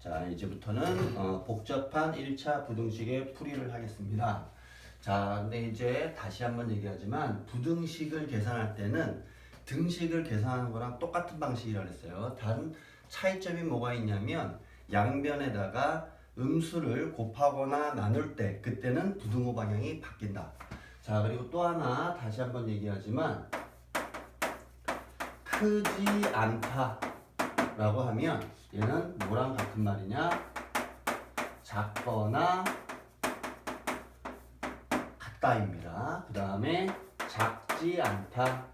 자, 이제부터는 복잡한 1차 부등식의 풀이를 하겠습니다. 자, 근데 이제 다시 한번 얘기하지만 부등식을 계산할 때는 등식을 계산하는 거랑 똑같은 방식이라고 했어요. 단 차이점이 뭐가 있냐면 양변에다가 음수를 곱하거나 나눌 때 그때는 부등호 방향이 바뀐다. 자, 그리고 또 하나 다시 한번 얘기하지만 크지 않다 라고 하면 얘는 뭐랑 같은 말이냐? 작거나 같다입니다. 그 다음에 작지 않다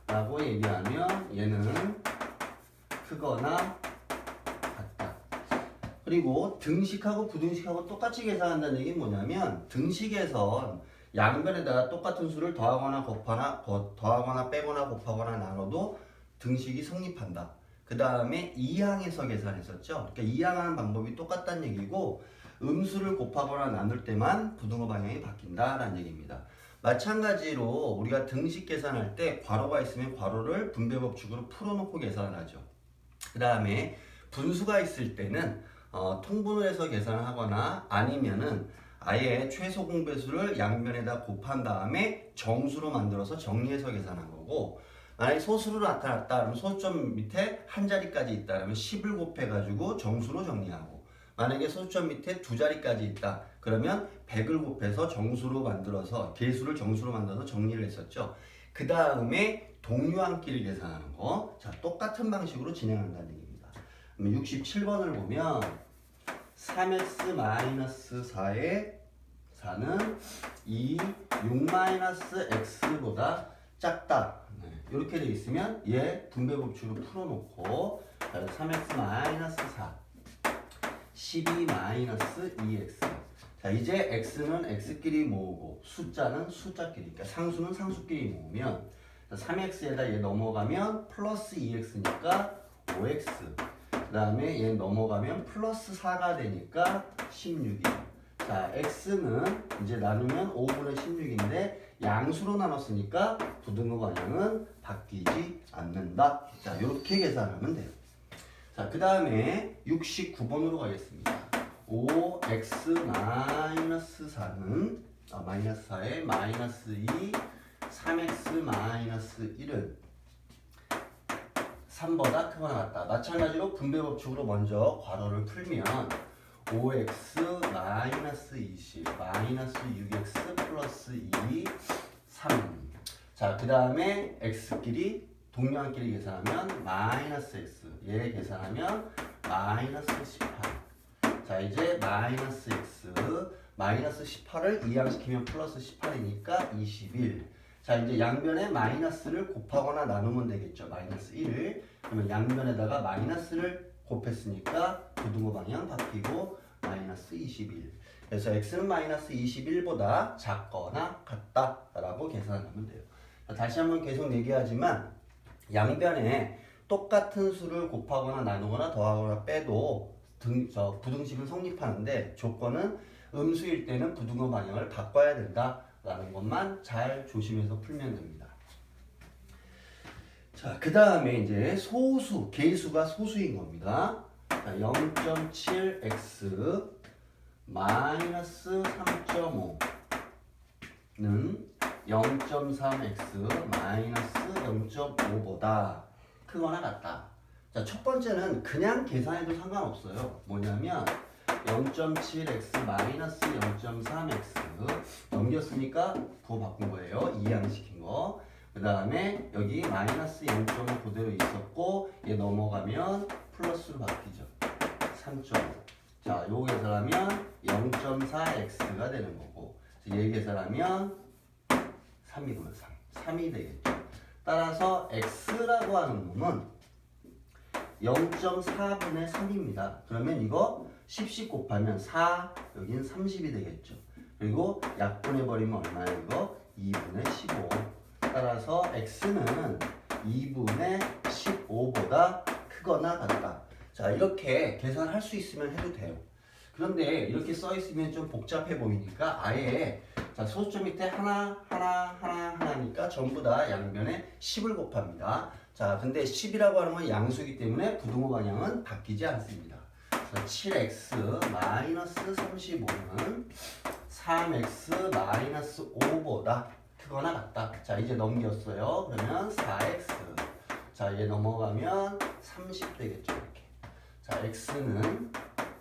라고 얘기하면 얘는 크거나 같다. 그리고 등식하고 부등식하고 똑같이 계산한다는 얘기는 뭐냐면 등식에선 양변에다가 똑같은 수를 더하거나 빼거나 곱하거나 나눠도 등식이 성립한다. 그 다음에 이항에서 계산했었죠. 그러니까 이항하는 방법이 똑같다는 얘기고 음수를 곱하거나 나눌 때만 부등호 방향이 바뀐다라는 얘기입니다. 마찬가지로 우리가 등식 계산할 때 괄호가 있으면 괄호를 분배법칙으로 풀어놓고 계산을 하죠. 그 다음에 분수가 있을 때는 통분을 해서 계산을 하거나 아니면은 아예 최소 공배수를 양변에다 곱한 다음에 정수로 만들어서 정리해서 계산한 거고, 만약에 소수로 나타났다 그러면 소수점 밑에 한 자리까지 있다 그러면 10을 곱해가지고 정수로 정리하고, 만약에 소수점 밑에 두 자리까지 있다 그러면 100을 곱해서 정수로 만들어서 개수를 정수로 만들어서 정리를 했었죠. 그 다음에 동류항끼리 계산하는 거, 자 똑같은 방식으로 진행한다는 얘기입니다. 그럼 67번을 보면 3x-4의 4는 이 6-x보다 작다. 이렇게 되어 있으면 얘 분배법칙으로 풀어놓고 3x-4 12-2x. 자, 이제 x는 x끼리 모으고 숫자는 숫자끼리, 그러니까 상수는 상수끼리 모으면 3x에다 얘 넘어가면 플러스 2x니까 5x. 그 다음에 얘 넘어가면 플러스 4가 되니까 16이에요. 자, x는 이제 나누면 5분의 16인데 양수로 나눴으니까 부등호 방향은 바뀌지 않는다. 자, 이렇게 계산하면 돼요. 자, 그 다음에 69번으로 가겠습니다. 5x-4는 마이너스 4에 마이너스 2 3x-1은 3보다 크거나 같다. 마찬가지로 분배법칙으로 먼저 괄호를 풀면 5x 마이너스 20 마이너스 6x 플러스 2 3. 자, 그 다음에 x끼리 동류항끼리 계산하면 마이너스 x, 얘 계산하면 마이너스 18. 자, 이제 마이너스 x 마이너스 18을 이항시키면 플러스 18이니까 21. 자, 이제 양변에 마이너스를 곱하거나 나누면 되겠죠. 마이너스 1을. 그러면 양변에다가 마이너스를 곱했으니까 부등호 방향 바뀌고 마이너스 21. 그래서 x는 마이너스 21보다 작거나 같다라고 계산하면 돼요. 다시 한번 계속 얘기하지만 양변에 똑같은 수를 곱하거나 나누거나 더하거나 빼도 부등식은 성립하는데 조건은 음수일 때는 부등호 방향을 바꿔야 된다라는 것만 잘 조심해서 풀면 됩니다. 자, 그 다음에 이제 소수, 개수가 소수인 겁니다. 0.7x 마이너스 3.5는 0.3x 마이너스 0.5보다 크거나 같다. 자, 첫 번째는 그냥 계산해도 상관없어요. 뭐냐면 0.7x 마이너스 0.3x 넘겼으니까 부호 바꾼 거예요. 이항시킨 거. 그 다음에 여기 마이너스 0.5 그대로 있었고 얘 넘어가면 플러스로 바뀌죠. 3.5. 자, 요거 계산하면 0.4x가 되는 거고 얘 계산하면 3이구나. 3이 되겠죠. 따라서 x라고 하는 놈은 0.4분의 3입니다. 그러면 이거 10씩 곱하면 4, 여긴 30이 되겠죠. 그리고 약분해버리면 얼마예요? 이거 2분의 15. 따라서 x는 2분의 15보다 크거나 같다. 자, 이렇게 계산할 수 있으면 해도 돼요. 그런데 이렇게 써 있으면 좀 복잡해 보이니까 아예 자, 소수점 밑에 하나니까 전부 다 양변에 10을 곱합니다. 자, 근데 10이라고 하는 건 양수이기 때문에 부등호 방향은 바뀌지 않습니다. 그래서 7x 마이너스 35는 3x 마이너스 5보다 크거나 같다. 자, 이제 넘겼어요. 그러면 4x. 자, 얘 넘어가면 30 되겠죠, 이렇게. 자, x는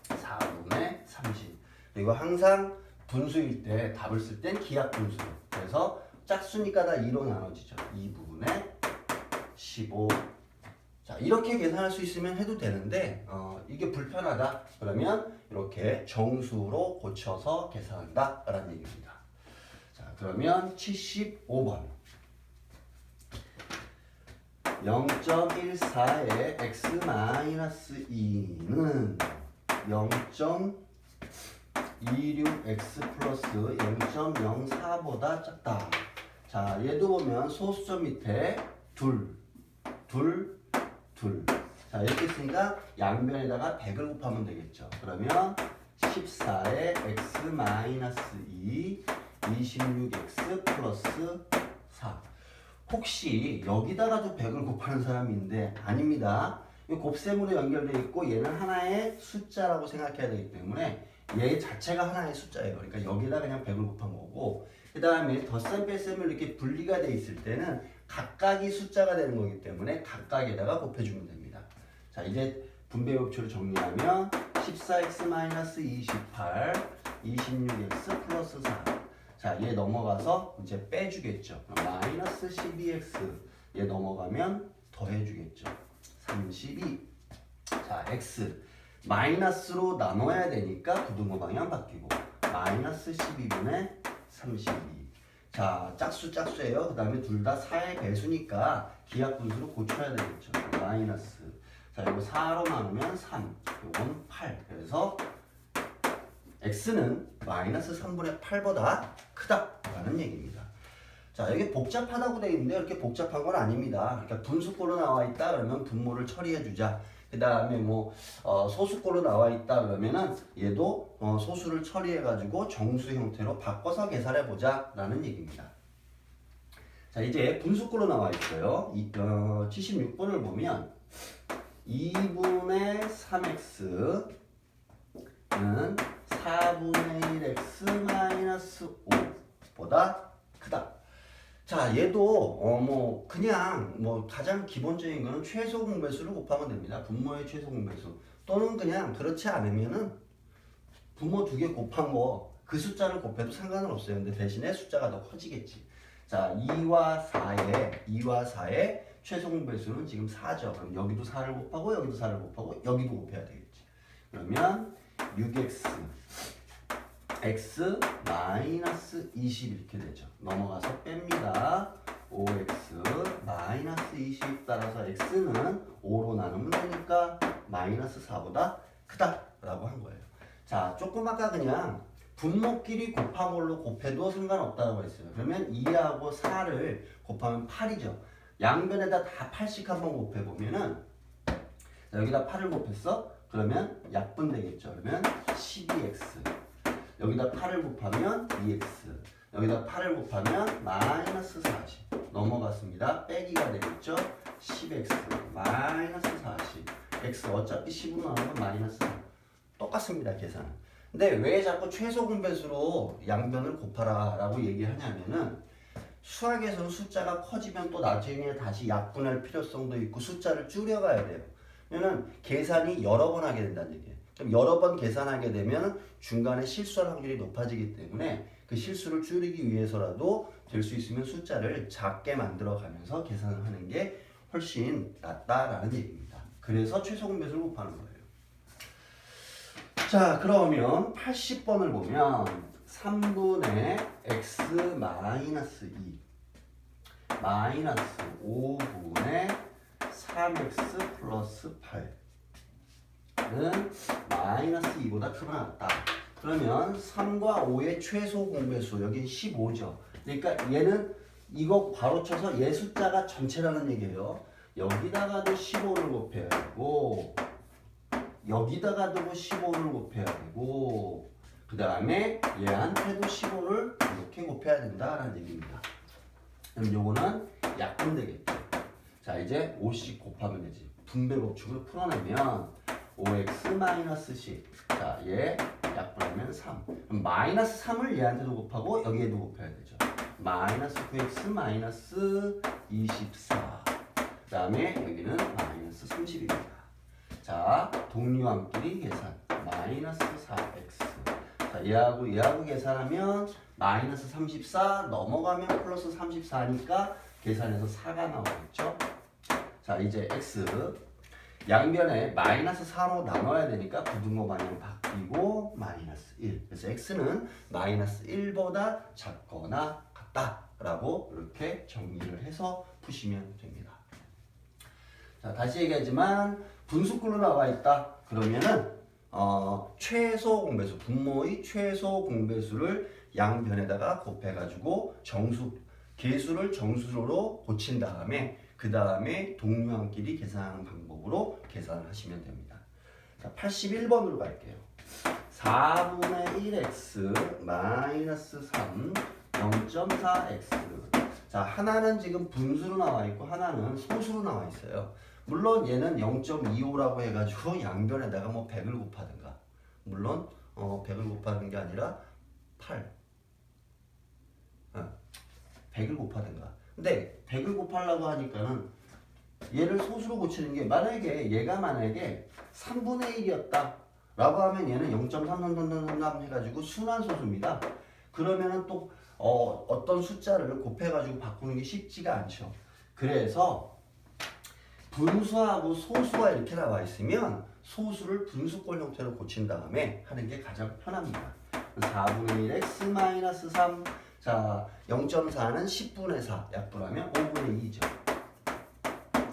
4분의 30. 그리고 항상 분수일 때 답을 쓸 땐 기하 분수. 그래서 짝수니까 다 2로 나눠지죠. 2분의 15. 자, 이렇게 계산할 수 있으면 해도 되는데 이게 불편하다. 그러면 이렇게 정수로 고쳐서 계산한다 라는 얘기입니다. 자, 그러면 75번 0.14의 x-2는 0.26x 플러스 0.04보다 작다. 자, 얘도 보면 소수점 밑에 둘. 자, 이렇게 있으니까 양변에다가 100을 곱하면 되겠죠. 그러면 14의 x-2 26x 플러스 4. 혹시 여기다가도 100을 곱하는 사람이 있는데 아닙니다. 이 곱셈으로 연결되어 있고 얘는 하나의 숫자라고 생각해야 되기 때문에 얘 자체가 하나의 숫자예요. 그러니까 여기다 그냥 100을 곱한 거고, 그 다음에 덧셈 뺄셈을 이렇게 분리가 돼 있을 때는 각각이 숫자가 되는 거기 때문에 각각에다가 곱해주면 됩니다. 자, 이제 분배 법칙을 정리하면 14x-28 26x 플러스 4. 자, 얘 넘어가서 이제 빼주겠죠. 마이너스 12x. 얘 넘어가면 더해주겠죠. 32. 자, x. 마이너스로 나눠야 되니까 부등호 방향 바뀌고 마이너스 12분의 32. 자, 짝수예요. 그 다음에 둘 다 4의 배수니까 기하분수로 고쳐야 되겠죠. 마이너스. 자, 이거 4로 나누면 3. 이건 8. 그래서 x는 마이너스 3분의 8보다 크다라는 얘기입니다. 자, 여기 복잡하다고 되어 있는데 이렇게 복잡한 건 아닙니다. 그러니까 분수꼴로 나와 있다 그러면 분모를 처리해 주자. 그 다음에 소수꼴로 나와 있다 그러면은 얘도 소수를 처리해 가지고 정수 형태로 바꿔서 계산해 보자 라는 얘기입니다. 자, 이제 분수꼴로 나와 있어요. 76번을 보면 2분의 3x는 4분의 1x 마이너스 5보다 크다. 자, 얘도 그냥 가장 기본적인 거는 최소 공배수를 곱하면 됩니다. 분모의 최소 공배수. 또는 그냥 그렇지 않으면은 분모 두 개 곱한 거 그 숫자를 곱해도 상관은 없어요. 근데 대신에 숫자가 더 커지겠지. 자, 2와 4의 최소 공배수는 지금 4죠. 그럼 여기도 4를 곱하고 여기도 4를 곱하고 여기도 곱해야 되겠지. 그러면 6x x 마이너스 20 이렇게 되죠. 넘어가서 뺍니다. 5x 마이너스 20 따라서 x는 5로 나누면 되니까 마이너스 4보다 크다라고 한 거예요. 자, 조금 아까 그냥 분모끼리 곱한 걸로 곱해도 상관없다고 했어요. 그러면 2하고 4를 곱하면 8이죠. 양변에다 다 8씩 한번 곱해보면은 여기다 8을 곱했어? 그러면 약분 되겠죠. 그러면 12x. 여기다 8을 곱하면 2x. 여기다 8을 곱하면 마이너스 40. 넘어갔습니다. 빼기가 되겠죠. 10x 마이너스 40. x 어차피 10으로 나오면 마이너스 4. 똑같습니다. 계산은. 근데 왜 자꾸 최소 공배수로 양변을 곱하라 라고 얘기하냐면은 수학에서는 숫자가 커지면 또 나중에 다시 약분할 필요성도 있고 숫자를 줄여가야 돼요. 그러면 계산이 여러 번 하게 된다는 얘기예요. 그럼 여러 번 계산하게 되면 중간에 실수할 확률이 높아지기 때문에 그 실수를 줄이기 위해서라도 될 수 있으면 숫자를 작게 만들어 가면서 계산을 하는 게 훨씬 낫다라는 얘기입니다. 그래서 최소 공배수를 곱하는 거예요. 자, 그러면 80번을 보면 3분의 x 마이너스 2 마이너스 5분의 3x 플러스 8은 마이너스 2보다 크거나 같다. 그러면 3과 5의 최소 공배수, 여기 15죠. 그러니까 얘는 이거 바로 쳐서 얘 숫자가 전체라는 얘기예요. 여기다가도 15를 곱해야 되고 여기다가도 15를 곱해야 되고 그 다음에 얘한테도 15를 이렇게 곱해야 된다라는 얘기입니다. 그럼 요거는 약분 되겠죠. 자, 이제 5씩 곱하면 되지. 분배 법칙을 풀어내면 5x-10. 자, 얘 약분하면 3. 그럼 마이너스 3을 얘한테도 곱하고 여기에도 곱해야 되죠. 마이너스 9x -24. 그 다음에 여기는 마이너스 30입니다. 자, 동류함끼리 계산. 마이너스 4x. 자, 얘하고 계산하면 마이너스 34 넘어가면 플러스 34니까 계산해서 4가 나오겠죠. 자, 이제 x. 양변에 마이너스 4로 나눠야 되니까 부등호 방향 바뀌고 마이너스 1. 그래서 x는 마이너스 1보다 작거나 같다라고 이렇게 정리를 해서 푸시면 됩니다. 자, 다시 얘기하지만 분수꼴로 나와 있다. 그러면은 최소 공배수, 분모의 최소 공배수를 양변에다가 곱해가지고 계수를 정수로 고친 다음에 그 다음에 동류함끼리 계산하는 방법으로 계산을 하시면 됩니다. 자, 81번으로 갈게요. 4분의 1x 마이너스 3 0.4x. 자, 하나는 지금 분수로 나와 있고 하나는 소수로 나와 있어요. 물론 얘는 0.25라고 해가지고 양변에다가 뭐 100을 곱하든가, 물론 100을 곱하는 게 아니라 100을 곱하든가. 근데 100을 곱하려고 하니까는 얘를 소수로 고치는 게, 만약에 얘가 3분의 1이었다 라고 하면 얘는 0.3 해가지고 순환소수입니다. 그러면은 또 어떤 숫자를 곱해가지고 바꾸는 게 쉽지가 않죠. 그래서 분수하고 소수가 이렇게 나와 있으면 소수를 분수꼴 형태로 고친 다음에 하는 게 가장 편합니다. 4분의 1 x-3. 자, 0.4는 10분의 4 약분하면 5분의 2죠.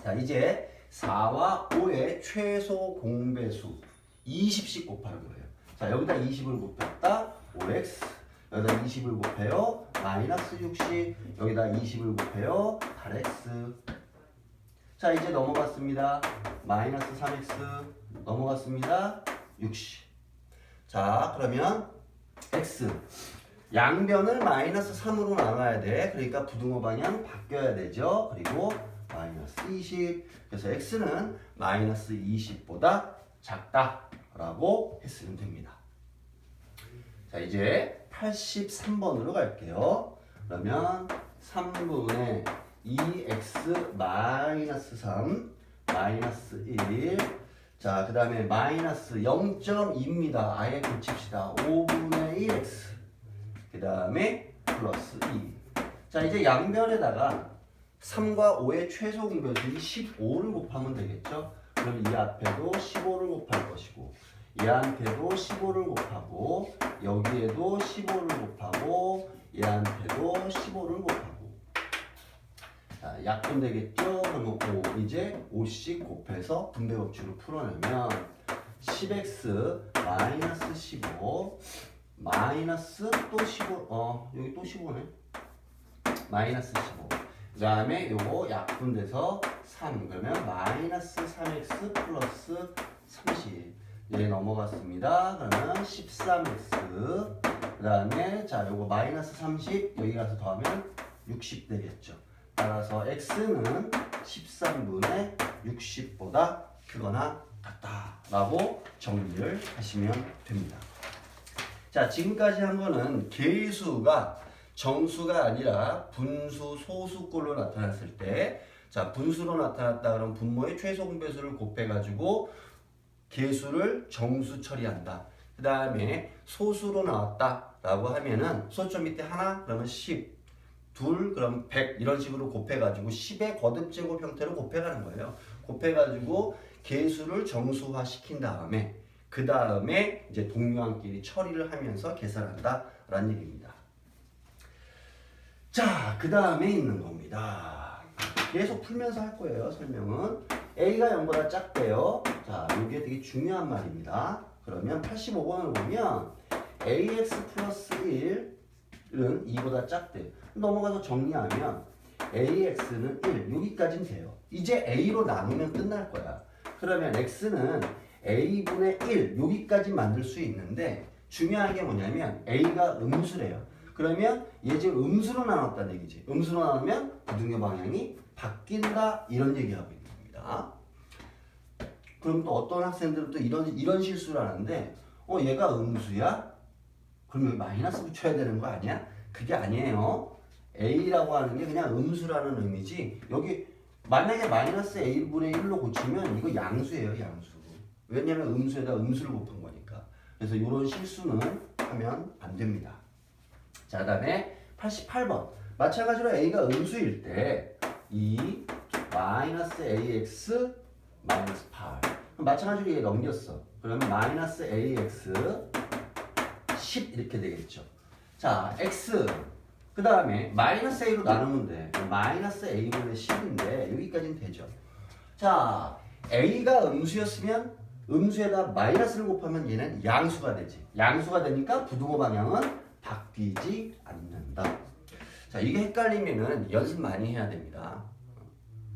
자, 이제 4와 5의 최소 공배수 20씩 곱하는 거예요. 자, 여기다 20을 곱했다 5x, 여기다 20을 곱해요 마이너스 60, 여기다 20을 곱해요 8x. 자, 이제 넘어갔습니다. 마이너스 3x 넘어갔습니다. 60. 자, 그러면 x 양변을 마이너스 3으로 나눠야 돼. 그러니까 부등호 방향 바뀌어야 되죠. 그리고 마이너스 20. 그래서 x는 마이너스 20보다 작다라고 했으면 됩니다. 자, 이제 83번으로 갈게요. 그러면 3분의 2x 마이너스 3 마이너스 1. 자, 그 다음에 마이너스 0.2입니다. 아예 고칩시다. 5분의 1x. 그 다음에 플러스 2. 자, 이제 양변에다가 3과 5의 최소 공배수인 15를 곱하면 되겠죠. 그럼 이 앞에도 15를 곱할 것이고, 얘한테도 15를 곱하고, 여기에도 15를 곱하고, 얘한테도 15를 곱하고. 자, 약분 되겠죠? 그러면 5, 이제 5씩 곱해서 분배 법칙을 풀어내면 10x 마이너스 15 마이너스 또 15, 여기 또 15네. 마이너스 15. 그 다음에 요거 약분돼서 3. 그러면 마이너스 3x 플러스 30. 얘 넘어갔습니다. 그러면 13x. 그 다음에 자, 요거 마이너스 30. 여기 가서 더하면 60 되겠죠. 따라서 x는 13분의 60보다 크거나 같다라고 정리를 하시면 됩니다. 자, 지금까지 한 거는 계수가 정수가 아니라 분수, 소수꼴로 나타났을 때, 자, 분수로 나타났다 그러면 분모의 최소 공배수를 곱해가지고 계수를 정수 처리한다. 그 다음에 소수로 나왔다라고 하면은 소점 밑에 하나 그러면 10, 둘 그럼 100 이런 식으로 곱해가지고 10의 거듭제곱 형태로 곱해가는 거예요. 곱해가지고 계수를 정수화 시킨 다음에 그 다음에 이제 동류함끼리 처리를 하면서 계산한다 라는 얘기입니다. 자, 그 다음에 있는 겁니다. 계속 풀면서 할 거예요. 설명은 A가 0보다 작대요. 자, 이게 되게 중요한 말입니다. 그러면 85번을 보면 AX 플러스 1은 2보다 작대. 넘어가서 정리하면 AX는 1, 여기까지는 돼요. 이제 A로 나누면 끝날 거야. 그러면 X는 A분의 1, 여기까지 만들 수 있는데 중요한 게 뭐냐면 A가 음수래요. 그러면 얘 지금 음수로 나눴다는 얘기지. 음수로 나누면 부등호 방향이 바뀐다 이런 얘기하고 있는 겁니다. 그럼 또 어떤 학생들은 또 이런 실수를 하는데 얘가 음수야? 그럼 여기 마이너스 붙여야 되는 거 아니야? 그게 아니에요. A라고 하는 게 그냥 음수라는 의미지 여기 만약에 마이너스 A분의 1로 고치면 이거 양수예요. 양수. 왜냐면 음수에다 음수를 곱한 거니까. 그래서 이런 실수는 하면 안 됩니다. 자, 그 다음에 88번. 마찬가지로 A가 음수일 때 2 마이너스 AX 마이너스 8. 그럼 마찬가지로 얘 넘겼어. 그러면 마이너스 AX 10 이렇게 되겠죠. 자, X 그 다음에 마이너스 A로 나누면 돼. 마이너스 A분의 10인데 여기까지는 되죠. 자, A가 음수였으면 음수에다 마이너스를 곱하면 얘는 양수가 되지. 양수가 되니까 부등호 방향은 바뀌지 않는다. 자, 이게 헷갈리면은 연습 많이 해야 됩니다.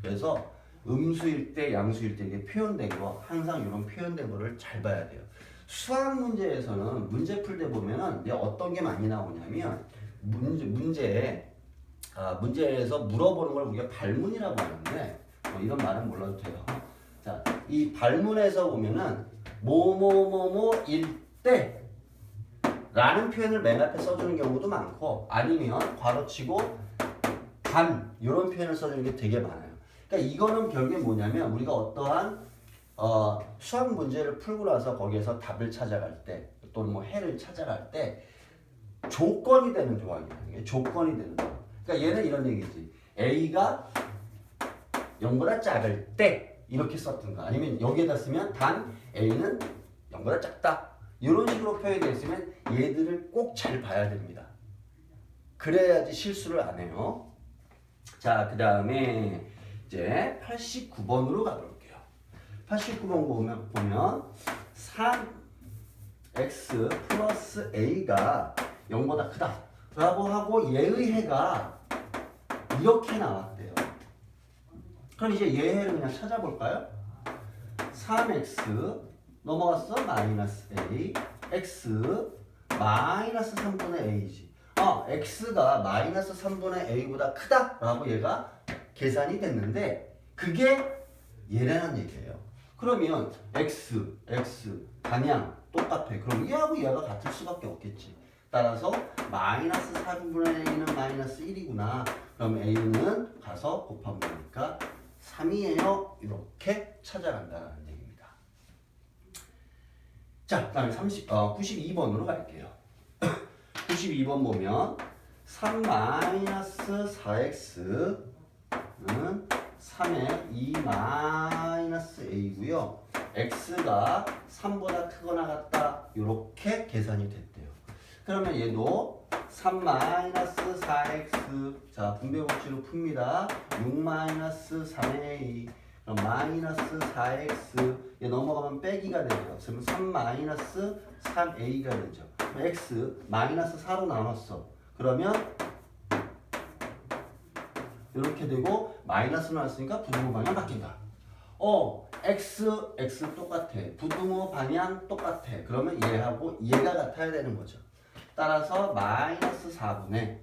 그래서 음수일 때, 양수일 때 이게 표현된 거 항상 이런 표현된 거를 잘 봐야 돼요. 수학 문제에서는 문제 풀 때 보면은 이제 어떤 게 많이 나오냐면 문제에서 물어보는 걸 우리가 발문이라고 하는데 이런 말은 몰라도 돼요. 자, 이 발문에서 보면은 뭐뭐뭐뭐일 때 라는 표현을 맨 앞에 써주는 경우도 많고 아니면 괄호치고 단 이런 표현을 써주는 게 되게 많아요. 그러니까 이거는 결국에 뭐냐면 우리가 어떠한 수학 문제를 풀고 나서 거기에서 답을 찾아갈 때 또는 뭐 해를 찾아갈 때 조건이 되는 조항이에요. 조건이 되는 조항. 그러니까 얘는 이런 얘기지. A가 0보다 작을 때 이렇게 썼든가 아니면 여기에다 쓰면 단 A는 0보다 작다. 이런 식으로 표현되어 있으면 얘들을 꼭 잘 봐야 됩니다. 그래야지 실수를 안 해요. 자, 그 다음에 이제 89번으로 가볼게요. 89번 보면 3x 플러스 a가 0보다 크다 라고 하고 얘의 해가 이렇게 나왔대요. 그럼 이제 얘의 해를 그냥 찾아볼까요? 3x 넘어갔어? 마이너스 a x 마이너스 3분의 a지. x가 마이너스 3분의 a보다 크다 라고 얘가 계산이 됐는데 그게 얘라는 얘기예요. 그러면 x 방향 똑같아. 그럼 얘하고 얘가 같을 수밖에 없겠지. 따라서 마이너스 4분의 a는 마이너스 1이구나. 그럼 a는 가서 곱하면 되니까 3이에요. 이렇게 찾아간다는 얘기입니다. 자, 그 다음에 92번으로 갈게요. 92번 보면 3-4x는 3의 2-a고요. x가 3보다 크거나 같다. 이렇게 계산이 됐대요. 그러면 얘도 3-4x 자 분배법칙으로 풉니다. 6-3a 그럼 마이너스 4x 얘 넘어가면 빼기가 되죠. 그러면 3-3a가 되죠. x 마이너스 4로 나눴어. 그러면 이렇게 되고 마이너스 나왔으니까 부등호 방향 바뀐다. x 똑같아. 부등호 방향 똑같아. 그러면 얘하고 얘가 같아야 되는 거죠. 따라서 마이너스 4분의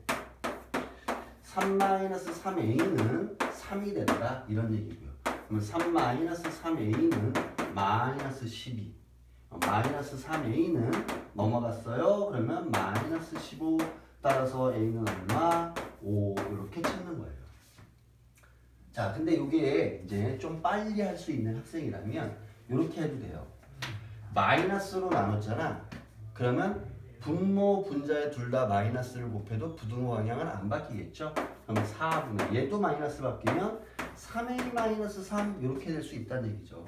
3-3a는 3이 된다. 이런 얘기고요. 그러면 3-3a는 마이너스 12. 마이너스 3a는 넘어갔어요. 그러면 마이너스 15. 따라서 a는 얼마? 5. 이렇게 찾는 거예요. 자, 근데 이게 이제 좀 빨리 할 수 있는 학생이라면 이렇게 해도 돼요. 마이너스로 나눴잖아. 그러면 분모, 분자에 둘 다 마이너스를 곱해도 부등호 방향은 안 바뀌겠죠? 그러면 4분의 얘도 마이너스 바뀌면 3a 마이너스 3 이렇게 될 수 있다는 얘기죠.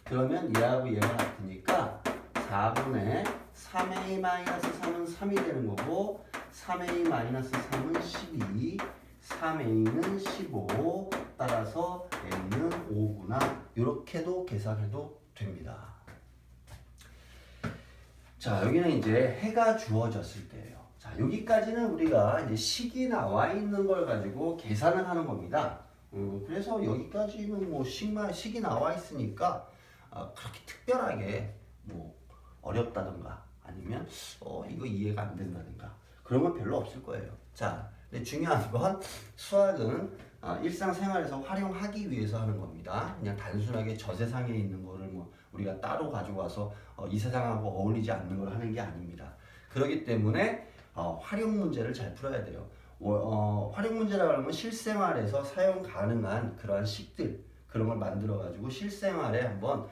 그러면 얘하고 얘가 같으니까 4분의 3a 마이너스 3은 3이 되는 거고 3a 마이너스 3은 12 3a는 15 따라서 a는 5구나 이렇게도 계산해도 됩니다. 자, 여기는 이제 해가 주어졌을 때예요. 자, 여기까지는 우리가 이제 식이 나와 있는 걸 가지고 계산을 하는 겁니다. 그래서 여기까지는 뭐 식이 나와 있으니까 그렇게 특별하게 뭐 어렵다든가 아니면 이거 이해가 안 된다든가 그런 건 별로 없을 거예요. 자, 근데 중요한 건 수학은 일상생활에서 활용하기 위해서 하는 겁니다. 그냥 단순하게 저 세상에 있는 거를 뭐 우리가 따로 가지고 와서 이 세상하고 어울리지 않는 걸 하는 게 아닙니다. 그렇기 때문에 활용 문제를 잘 풀어야 돼요. 활용 문제라고 하면 실생활에서 사용 가능한 그러한 식들 그런 걸 만들어 가지고 실생활에 한번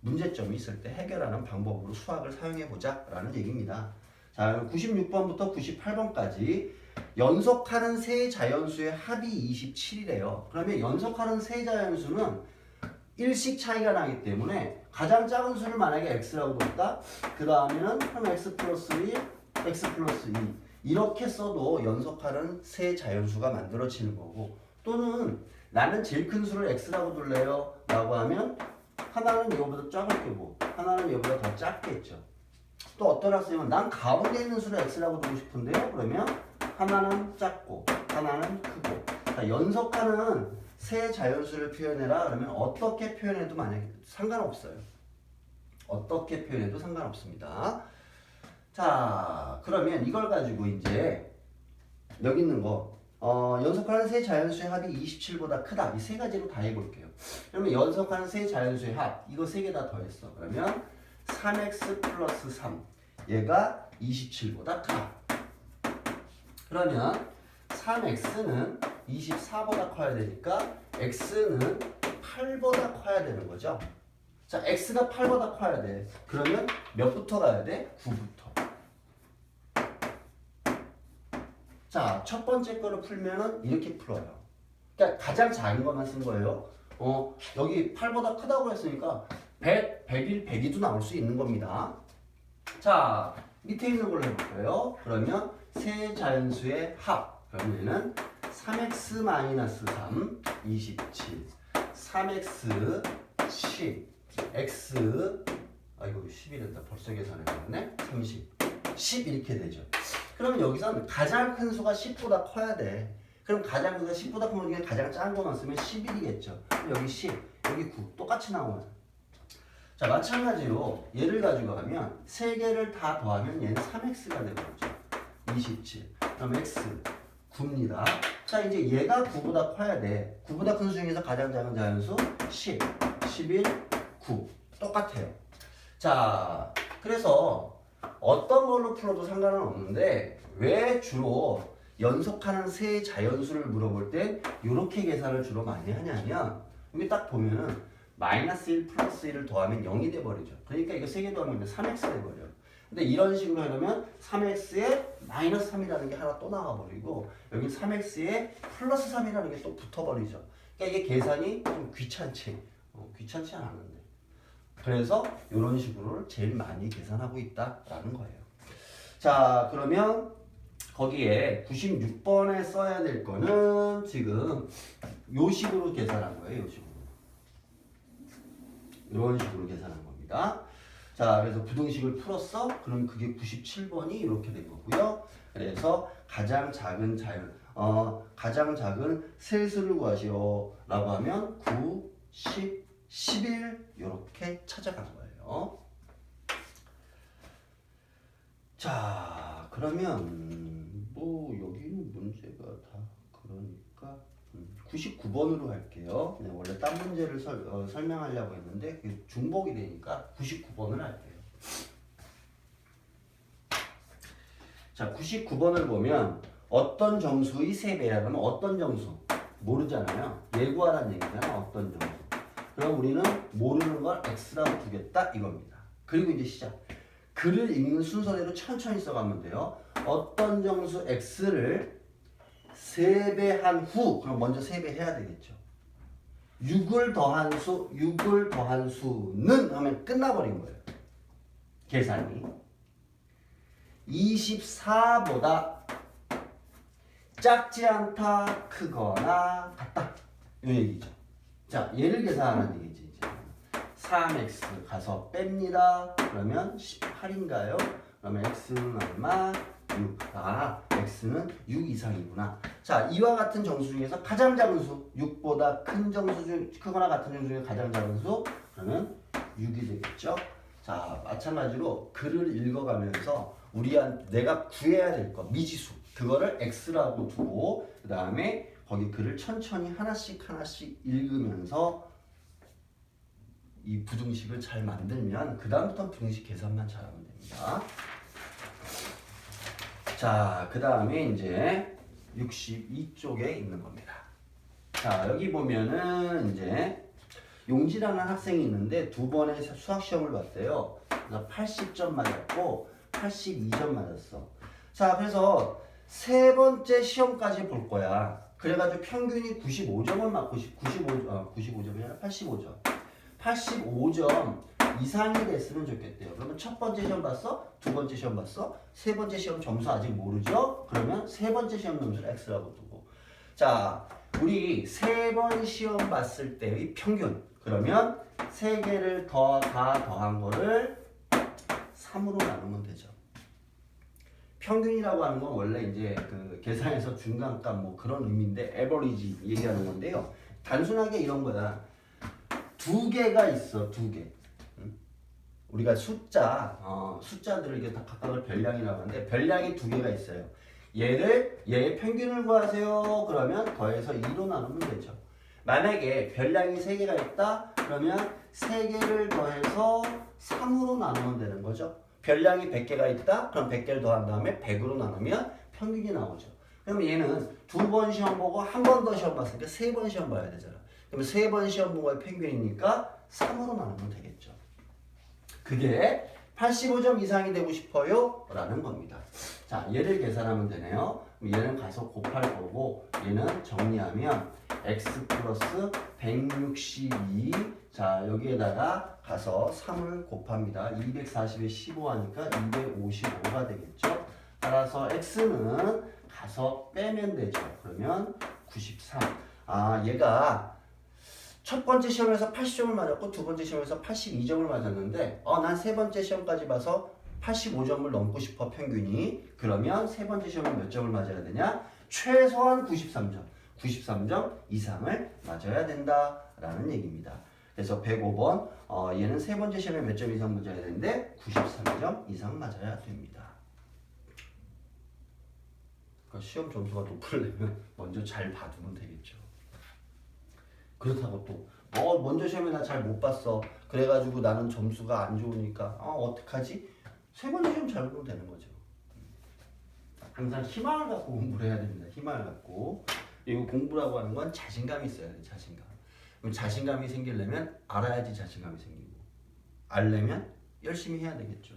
문제점이 있을 때 해결하는 방법으로 수학을 사용해 보자 라는 얘기입니다. 자, 96번부터 98번까지 연속하는 세 자연수의 합이 27이래요. 그러면 연속하는 세 자연수는 일식 차이가 나기 때문에 가장 작은 수를 만약에 x라고 뒀다. 그 다음에는 그럼 x 플러스 1, x 플러스 2 이렇게 써도 연속하는 세 자연수가 만들어지는 거고, 또는 나는 제일 큰 수를 x라고 둘래요 라고 하면 하나는 이거보다 작을 거고 하나는 이거보다 더 작겠죠. 또 어떤 학생은 난 가운데 있는 수를 x라고 두고 싶은데요. 그러면 하나는 작고 하나는 크고. 자, 연속하는 세 자연수를 표현해라. 그러면 어떻게 표현해도 만약에 상관없어요. 어떻게 표현해도 상관없습니다. 자, 그러면 이걸 가지고 이제 여기 있는 거 연속하는 세 자연수의 합이 27보다 크다. 이 세 가지로 다 해볼게요. 그러면 연속하는 세 자연수의 합 이거 세 개 다 더했어. 그러면 3x 플러스 3 얘가 27보다 크다. 그러면 3x는 24보다 커야 되니까 x는 8보다 커야 되는 거죠. 자, x가 8보다 커야 돼. 그러면 몇부터 가야 돼? 9부터. 자, 첫 번째 거를 풀면은 이렇게 풀어요. 그러니까 가장 작은 것만 쓴 거예요. 여기 8보다 크다고 했으니까 100, 101, 102도 나올 수 있는 겁니다. 자, 밑에 있는 걸로 해볼까요? 그러면 세 자연수의 합. 그러면은 3x-3, 27. 3x, 10. x, 아이고 10이 된다. 벌써 계산해버렸네. 30. 10 이렇게 되죠. 그러면 여기서는 가장 큰 수가 10보다 커야 돼. 그럼 가장 큰 수가 10보다 큰 거 중에 가장 작은 거만 쓰면 11이겠죠. 여기 10, 여기 9 똑같이 나오는. 자, 마찬가지로 얘를 가지고 가면 세 개를 다 더하면 얘는 3x가 되겠죠. 27. 그럼 x 9입니다. 자, 이제 얘가 9보다 커야 돼. 9보다 큰 수 중에서 가장 작은 자연수 10, 11, 9 똑같아요. 자, 그래서 어떤 걸로 풀어도 상관은 없는데 왜 주로 연속하는 세 자연수를 물어볼 땐 이렇게 계산을 주로 많이 하냐면 여기 딱 보면은 마이너스 1 플러스 1을 더하면 0이 돼버리죠. 그러니까 이거 3개 더하면 3x 돼버려요. 근데 이런 식으로 해놓으면 3x에 마이너스 3이라는 게 하나 또 나와버리고 여기 3x에 플러스 3이라는 게 또 붙어버리죠. 그러니까 이게 계산이 좀 귀찮지 않았는데. 그래서 이런 식으로 제일 많이 계산하고 있다라는 거예요. 자, 그러면 거기에 96번에 써야 될 거는 지금 요 식으로 계산한 거예요. 요 식으로. 이런 식으로 계산한 겁니다. 자, 그래서 부등식을 풀었어? 그럼 그게 97번이 이렇게 된 거고요. 그래서 가장 작은 가장 작은 세수를 구하시오 라고 하면 9, 10, 11 이렇게 찾아간 거예요. 자, 그러면 뭐 여기는 문제가 다 그러니까 99번으로 할게요. 그냥 원래 딴 문제를 설명하려고 했는데 그게 중복이 되니까 99번을 할게요. 자, 99번을 보면 어떤 정수의 3배야. 그러면 어떤 정수? 모르잖아요. 예구하라는 얘기잖아. 어떤 정수. 그럼 우리는 모르는 걸 x라고 두겠다 이겁니다. 그리고 이제 시작. 글을 읽는 순서대로 천천히 써가면 돼요. 어떤 정수 x를 3배한 후, 그럼 먼저 3배 해야 되겠죠. 6을 더한 수는 하면 끝나버린 거예요. 계산이. 24보다 작지 않다, 크거나 같다. 이 얘기죠. 자, 얘를 계산하는 얘기지. 이제 3x 가서 뺍니다. 그러면 18인가요? 그러면 x는 얼마? 6. x는 6 이상이구나. 자, 이와 같은 정수 중에서 가장 작은 수, 6보다 큰 정수 중, 크거나 같은 정수 중에 가장 작은 수, 그러면 6이 되겠죠. 자, 마찬가지로 글을 읽어가면서 내가 구해야 될 거, 미지수. 그거를 x라고 두고 그 다음에 거기 글을 천천히 하나씩 읽으면서 이 부등식을 잘 만들면 그 다음부터 부등식 계산만 잘하면 됩니다. 자, 그 다음에 이제 62쪽에 있는 겁니다. 자, 여기 보면은 이제 용지라는 학생이 있는데 두 번의 수학 시험을 봤대요. 그래서 80점 맞았고 82점 맞았어. 자, 그래서 세 번째 시험까지 볼 거야. 그래가지고 평균이 95점을 맞고 95점이 아니라 85점. 85점 이상이 됐으면 좋겠대요. 그러면 첫 번째 시험 봤어? 두 번째 시험 봤어? 세 번째 시험 점수 아직 모르죠? 그러면 세 번째 시험 점수를 X라고 두고. 자, 우리 세 번 시험 봤을 때의 평균. 그러면 세 개를 다 더한 거를 3으로 나누면 되죠. 평균이라고 하는 건 원래 이제 그 계산에서 중간값 뭐 그런 의미인데 에버리지 얘기하는 건데요. 단순하게 이런 거야. 두 개가 있어, 두 개. 우리가 숫자들을 이게 다 각각을 별량이라고 하는데 별량이 두 개가 있어요. 얘의 평균을 구하세요. 그러면 더해서 2로 나누면 되죠. 만약에 별량이 3개가 있다. 그러면 3개를 더해서 3으로 나누면 되는 거죠. 별량이 100개가 있다. 그럼 100개를 더한 다음에 100으로 나누면 평균이 나오죠. 그러면 얘는 두 번 시험 보고 한 번 더 시험 봤으니까 3번 시험 봐야 되잖아. 그러면 3번 시험 본 거의 평균이니까 3으로 나누면 되겠죠. 그게 85점 이상이 되고 싶어요? 라는 겁니다. 자, 얘를 계산하면 되네요. 얘는 가서 곱할 거고 얘는 정리하면 x 플러스 162. 자, 여기에다가 가서 3을 곱합니다. 240에 15 하니까 255가 되겠죠. 따라서 x는 가서 빼면 되죠. 그러면 93. 아, 얘가 첫 번째 시험에서 80점을 맞았고 두 번째 시험에서 82점을 맞았는데 난 세 번째 시험까지 봐서 85점을 넘고 싶어 평균이. 그러면 세 번째 시험은 몇 점을 맞아야 되냐? 최소한 93점. 93점 이상을 맞아야 된다라는 얘기입니다. 그래서 105번 얘는 세 번째 시험에 몇 점 이상 맞아야 되는데 93점 이상 맞아야 됩니다. 그러니까 시험 점수가 높으려면 먼저 잘 봐두면 되겠죠. 그렇다고 또 먼저 시험에 나 잘 못 봤어. 그래가지고 나는 점수가 안 좋으니까 어떡하지? 세 번째 시험 잘 보면 되는 거죠. 항상 희망을 갖고 공부를 해야 됩니다. 희망을 갖고. 그리고 공부라고 하는 건 자신감이 있어야 돼. 자신감. 그럼 자신감이 생기려면 알아야지 자신감이 생기고 알려면 열심히 해야 되겠죠.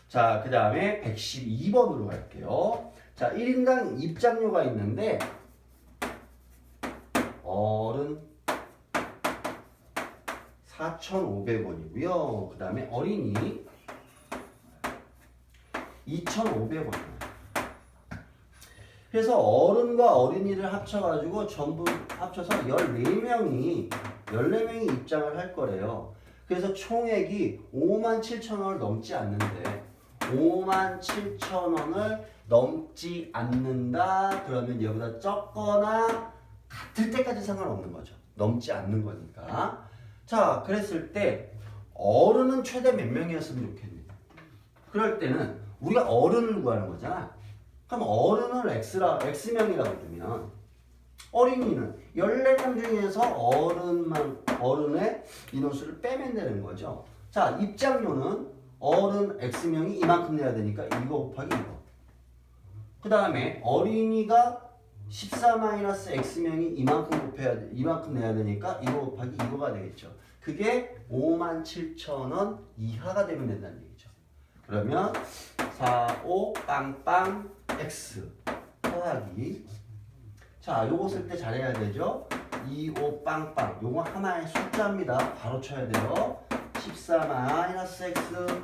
자, 그 다음에 112번으로 갈게요. 자, 1인당 입장료가 있는데 어른 4,500원이고요. 그 다음에 어린이 2,500원이에요. 그래서 어른과 어린이를 합쳐가지고 전부 합쳐서 14명이 입장을 할 거래요. 그래서 총액이 57,000원을 넘지 않는데 57,000원을 넘지 않는다. 그러면 얘보다 적거나 같을 때까지 상관없는 거죠. 넘지 않는 거니까. 자, 그랬을 때 어른은 최대 몇 명이었으면 좋겠니? 그럴 때는 우리가 어른을 구하는 거잖아. 그럼 어른을 X명이라고 두면 어린이는 14명 중에서 어른의 인원수를 빼면 되는 거죠. 자, 입장료는 어른 X명이 이만큼 내야 되니까 이거 곱하기 이거. 그 다음에 어린이가 14-X명이 이만큼 내야 되니까 이거 곱하기 이거가 되겠죠. 그게 57,000원 이하가 되면 된다는 얘기죠. 그러면 45 빵빵 X 더하기 자, 요거 쓸 때 잘해야 되죠. 25 빵빵 요거 하나의 숫자입니다. 바로 쳐야 돼요. 14-X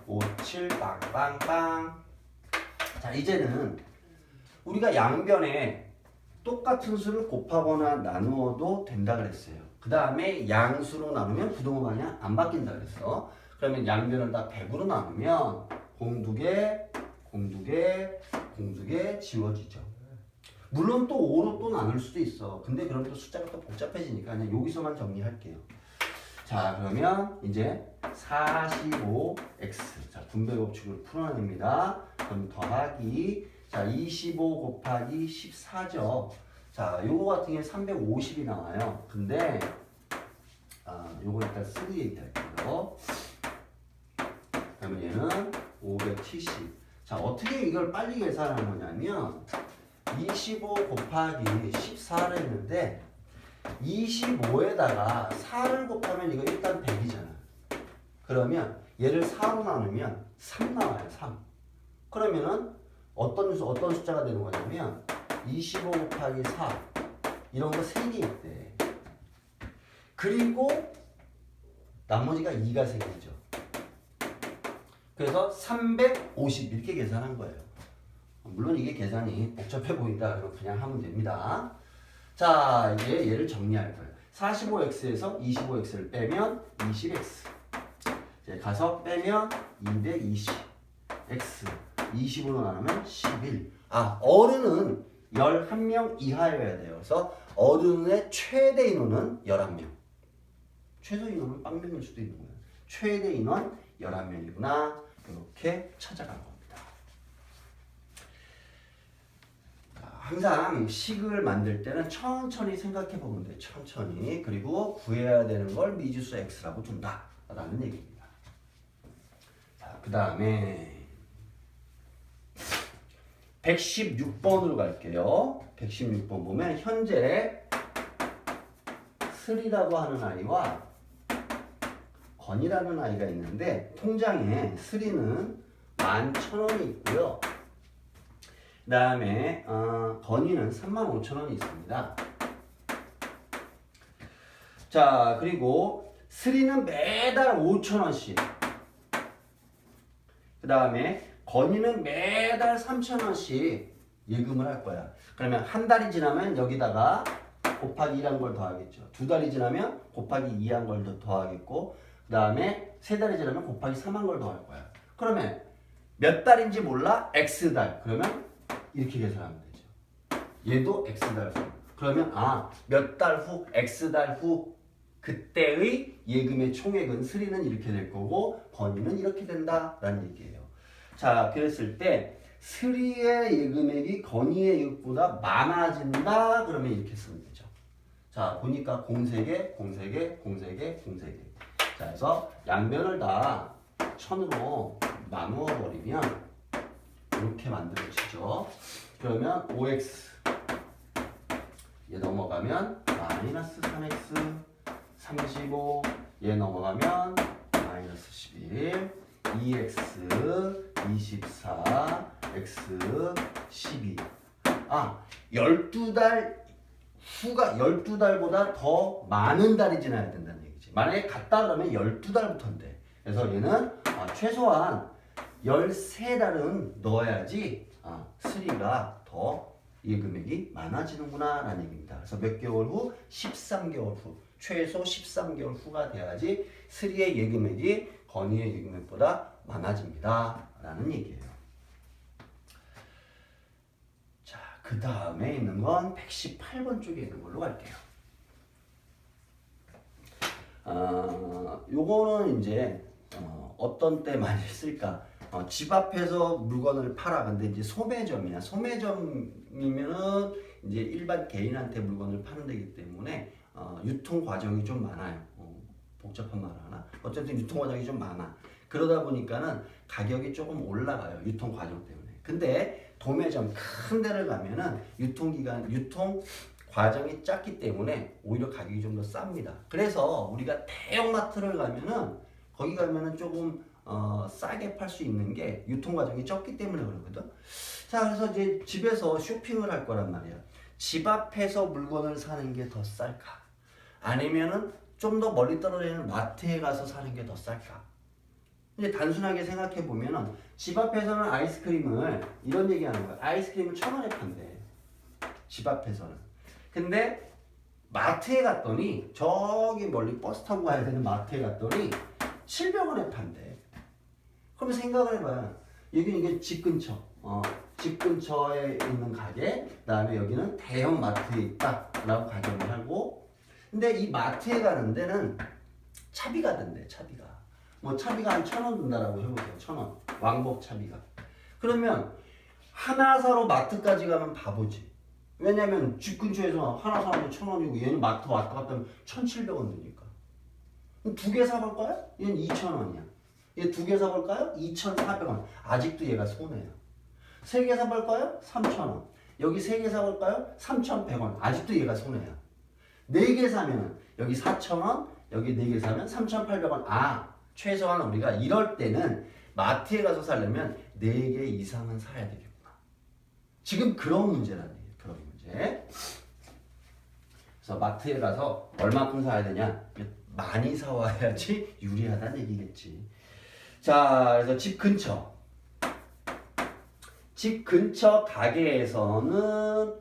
57 빵빵빵. 자, 이제는 우리가 양변에 똑같은 수를 곱하거나 나누어도 된다 그랬어요. 그 다음에 양수로 나누면 부동호 방향 안 바뀐다 그랬어. 그러면 양변을 다 100으로 나누면 공두개 지워지죠. 물론 또 5로 또 나눌 수도 있어. 근데 그럼 또 숫자가 또 복잡해지니까 그냥 여기서만 정리할게요. 자, 그러면 이제 45x 자, 분배 법칙을 풀어냅니다. 그럼 더하기 자, 25 곱하기 14죠. 자, 요거 같은 경우에 350이 나와요. 근데 요거 일단 쓰고 얘기할게요. 그러면 얘는 570. 자, 어떻게 이걸 빨리 계산하는 거냐면 25 곱하기 14를 했는데 25에다가 4를 곱하면 이거 일단 100이잖아. 그러면 얘를 4로 나누면 3 나와요. 3. 그러면은 어떤 숫자가 되는 거냐면 25 곱하기 4 이런 거 3개 있대. 그리고 나머지가 2가 생기죠. 그래서 350 이렇게 계산한 거예요. 물론 이게 계산이 복잡해 보인다 그러면 그냥 하면 됩니다. 자, 이제 얘를 정리할 거예요. 45x에서 25x를 빼면 20x. 이제 가서 빼면 220x. 20으로 나누면 11. 어른은 11명 이하여야 돼요. 그래서 어른의 최대 인원은 11명. 최소 인원은 빵명일 수도 있는 거예요. 최대 인원 11명이구나. 이렇게 찾아간 겁니다. 항상 식을 만들 때는 천천히 생각해 보면 돼요. 천천히. 그리고 구해야 되는 걸 미지수 x라고 준다. 라는 얘기입니다. 자, 그 다음에 116번으로 갈게요. 116번 보면 현재 슬이라고 하는 아이와 건이라는 아이가 있는데 통장에 슬이는 11,000원이 있고요. 그 다음에 건이는 35,000원이 있습니다. 자, 그리고 슬이는 매달 5,000원씩. 그 다음에 건이는 매달 3,000원씩 예금을 할 거야. 그러면 한 달이 지나면 여기다가 곱하기 1한 걸 더하겠죠. 두 달이 지나면 곱하기 2한 걸 더 더하겠고, 그 다음에 세 달이 지나면 곱하기 3한 걸 더할 거야. 그러면 몇 달인지 몰라? X달. 그러면 이렇게 계산하면 되죠. 얘도 X달 후. 그러면 몇 달 후, X달 후 그때의 예금의 총액은 슬이는 이렇게 될 거고 건이는 이렇게 된다라는 얘기예요. 자, 그랬을 때 슬이의 예금액이 건이의 예금보다 많아진다 그러면 이렇게 쓰면 되죠. 자, 보니까 공세개, 공세개, 공세개, 공세개. 자, 그래서 양변을 다 1000으로 나누어 버리면 이렇게 만들어지죠. 그러면 5x 얘 넘어가면 마이너스 3x 35 얘 넘어가면 마이너스 11 2x 24 x 12 12달 후가 12달보다 더 많은 달이 지나야 된다는 얘기지. 만약에 같다 그러면 12달부터인데. 그래서 얘는 최소한 13달은 넣어야지 슬이가 더 예금액이 많아지는구나 라는 얘기입니다. 그래서 몇 개월 후? 13개월 후. 최소 13개월 후가 돼야지 슬이의 예금액이 건이의 예금액보다 많아집니다 라는 얘기예요. 자, 그 다음에 있는 건 118번 쪽에 있는 걸로 갈게요. 요거는 이제 어떤 때 많이 쓸까? 집 앞에서 물건을 팔아. 근데 이제 소매점이야. 소매점이면은 이제 일반 개인한테 물건을 파는 데이기 때문에 유통 과정이 좀 많아요. 복잡한 말 하나. 어쨌든 유통 과정이 좀 많아. 그러다 보니까는 가격이 조금 올라가요. 유통 과정 때문에. 근데 도매점 큰 데를 가면은 유통 과정이 작기 때문에 오히려 가격이 좀 더 쌉니다. 그래서 우리가 대형마트를 가면은 거기 가면은 조금 싸게 팔 수 있는 게 유통 과정이 적기 때문에 그러거든. 자, 그래서 이제 집에서 쇼핑을 할 거란 말이야. 집 앞에서 물건을 사는 게 더 쌀까? 아니면은 좀 더 멀리 떨어지는 마트에 가서 사는 게 더 쌀까? 이제 단순하게 생각해 보면은 집 앞에서는 아이스크림을 이런 얘기하는 거야. 아이스크림을 1,000원에 판대. 집 앞에서는. 근데 마트에 갔더니 저기 멀리 버스 타고 가야 되는 마트에 갔더니 700원에 판대. 그럼 생각을 해봐요. 이게 집 근처. 집 근처에 있는 가게. 그 다음에 여기는 대형 마트에 있다. 라고 가정을 하고. 근데 이 마트에 가는 데는 차비가 든대. 차비가. 차비가 한 1,000원 든다라고 해보세요. 1,000원. 왕복 차비가. 그러면 하나사로 마트까지 가면 바보지. 왜냐면 집 근처에서 하나 사면 1,000원이고 얘는 마트 왔다 갔다 하면 1,700원 드니까. 두 개 사볼까요? 얘는 2,000원이야. 얘 두 개 사볼까요? 2,400원. 아직도 얘가 손해야. 세 개 사볼까요? 3,000원. 여기 세 개 사볼까요? 3,100원. 아직도 얘가 손해야. 네 개 사면 여기 4,000원, 여기 네 개 사면 3,800원. 아, 최소한 우리가 이럴 때는 마트에 가서 살려면 4개 이상은 사야 되겠구나. 지금 그런 문제라는 얘기예요. 그런 문제. 그래서 마트에 가서 얼마큼 사야 되냐? 많이 사와야지 유리하다는 얘기겠지. 자, 그래서 집 근처 가게에서는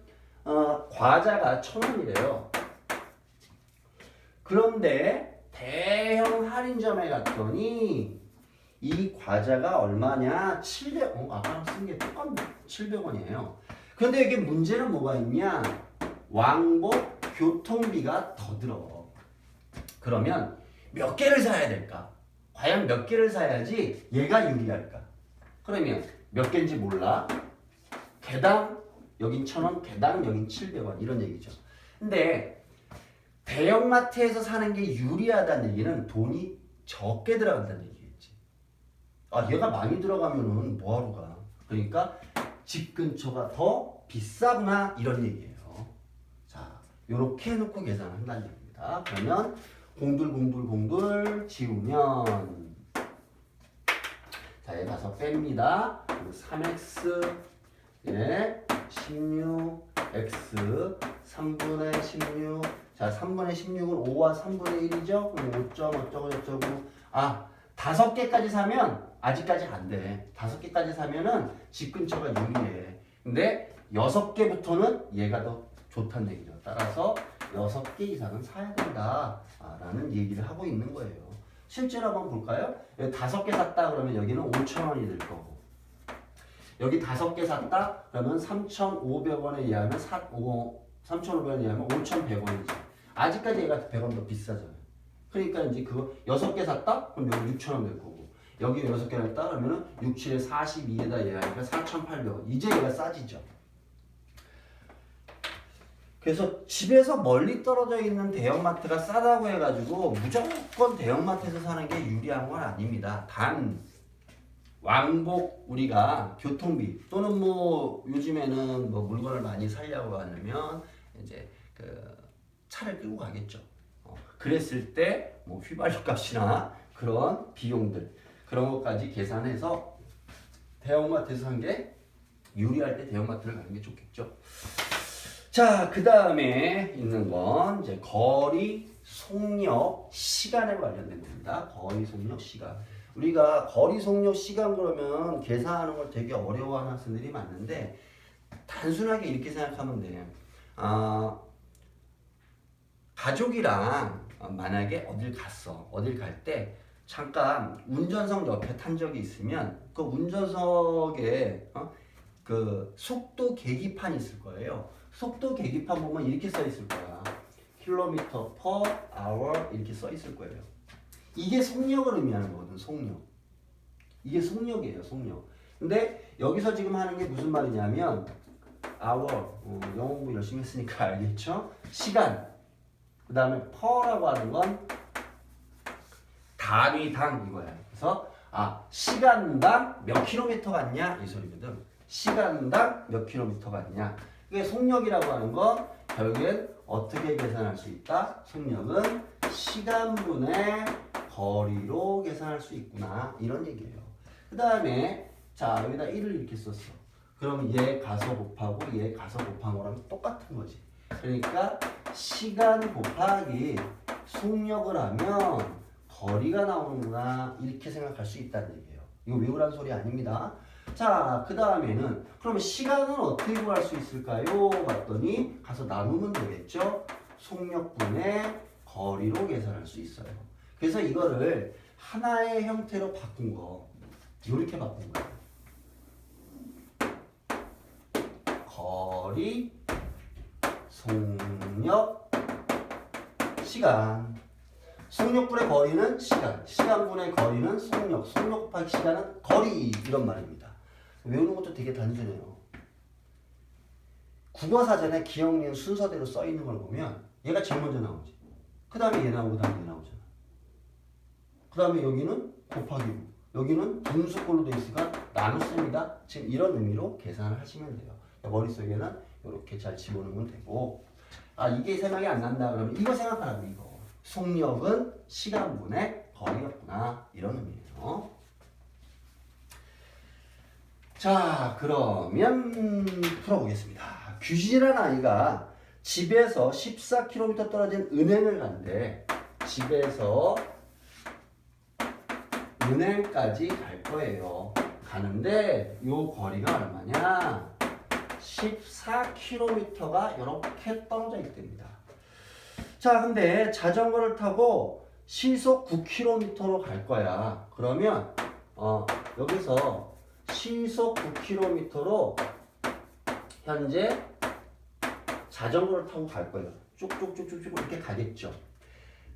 과자가 1,000원이래요. 그런데 대형 할인점에 갔더니 이 과자가 얼마냐? 700원. 아까랑 쓴 게 똑같네. 700원이에요. 그런데 이게 문제는 뭐가 있냐? 왕복 교통비가 더 들어. 그러면 몇 개를 사야 될까? 과연 몇 개를 사야지 얘가 유리할까? 그러면 몇 개인지 몰라. 개당 여긴 1,000원, 개당 여긴 700원 이런 얘기죠. 근데 대형마트에서 사는 게 유리하다는 얘기는 돈이 적게 들어간다는 얘기겠지. 아, 얘가 많이 들어가면은 뭐하러 가? 그러니까 집 근처가 더 비싸구나 이런 얘기예요. 자, 요렇게 해놓고 계산을 한다는 얘기입니다. 그러면 공들 지우면 자, 얘 가서 뺍니다. 3x 예, 16 x 3분의 16 자, 3분의 16은 5와 3분의 1이죠? 그럼 5점 어쩌고 아, 5개까지 사면 아직까지 안 돼. 5개까지 사면은 집 근처가 유리해. 근데 6개부터는 얘가 더 좋다는 얘기죠. 따라서 6개 이상은 사야 된다 라는 얘기를 하고 있는 거예요. 실제로 한번 볼까요? 여기 5개 샀다 그러면 여기는 5,000원이 될 거고, 여기 5개 샀다 그러면 3,500원에 의하면 3,500원에 의하면 5,100원이지. 아직까지 얘가 100원 더 비싸잖아요. 그러니까 이제 그거 6개 샀다? 그럼 여기 6,000원 될 거고, 여기 6개 샀다 그러면 6, 7에 42에다 얘하니까 4,800원. 이제 얘가 싸지죠. 그래서 집에서 멀리 떨어져 있는 대형마트가 싸다고 해가지고 무조건 대형마트에서 사는 게 유리한 건 아닙니다. 단 왕복 우리가 교통비 또는 뭐 요즘에는 뭐 물건을 많이 사려고 하면 이제 그 차를 끌고 가겠죠. 그랬을 때 뭐 휘발유 값이나 그런 비용들 그런 것까지 계산해서 대형마트에서 산 게 유리할 때 대형마트를 가는 게 좋겠죠. 자, 그 다음에 있는 건 이제 거리, 속력, 시간에 관련된 겁니다. 거리, 속력, 시간. 우리가 거리, 속력, 시간 그러면 계산하는 걸 되게 어려워하는 학생들이 많은데 단순하게 이렇게 생각하면 돼요. 가족이랑 만약에 어딜 갈 때 잠깐 운전석 옆에 탄 적이 있으면 그 운전석에 그 속도 계기판이 있을 거예요. 속도 계기판 보면 이렇게 써 있을 거야. 킬로미터 per hour 이렇게 써 있을 거예요. 이게 속력을 의미하는 거거든. 속력. 이게 속력이에요. 속력. 근데 여기서 지금 하는 게 무슨 말이냐면 hour, 영어 공부 열심히 했으니까 알겠죠? 시간. 그 다음에 per라고 하는 건 단위당 이거야. 그래서 시간당 몇 킬로미터 갔냐 이 소리거든. 시간당 몇 킬로미터 갔냐. 이게 속력이라고 하는 건 결국엔 어떻게 계산할 수 있다? 속력은 시간분의 거리로 계산할 수 있구나 이런 얘기예요. 그 다음에 자 여기다 1을 이렇게 썼어. 그럼 얘 가서 곱하고 얘 가서 곱한 거랑 똑같은 거지. 그러니까 시간 곱하기 속력을 하면 거리가 나오는구나 이렇게 생각할 수 있다는 얘기예요. 이거 외우라는 소리 아닙니다. 자, 그 다음에는 그러면 시간은 어떻게 구할 수 있을까요? 봤더니 가서 나누면 되겠죠. 속력분의 거리로 계산할 수 있어요. 그래서 이거를 하나의 형태로 바꾼 거 이렇게 바꾼 거예요. 거리, 속력, 시간. 속력분의 거리는 시간, 시간분의 거리는 속력, 속력 곱하기 시간은 거리 이런 말입니다. 외우는 것도 되게 단순해요. 국어사전에 기억, 니은 순서대로 써 있는 걸 보면 얘가 제일 먼저 나오지. 그 다음에 얘 나오고, 그 다음에 얘 나오잖아. 그 다음에 여기는 곱하기고, 여기는 분수꼴로 되어 있으니까 나눗셈이다. 지금 이런 의미로 계산을 하시면 돼요. 머릿속에는 이렇게 잘 집어넣으면 되고, 아, 이게 생각이 안 난다 그러면 이거 생각하라고, 이거. 속력은 시간분의 거리였구나. 이런 의미예요. 자, 그러면 풀어보겠습니다. 규진이라는 아이가 집에서 14km 떨어진 은행을 간대. 집에서 은행까지 갈 거예요. 가는데 요 거리가 얼마냐? 14km가 이렇게 떨어져 있답니다. 자, 근데 자전거를 타고 시속 9km로 갈 거야. 그러면 여기서 시속 9km로 현재 자전거를 타고 갈 거예요. 쭉쭉쭉쭉 이렇게 가겠죠.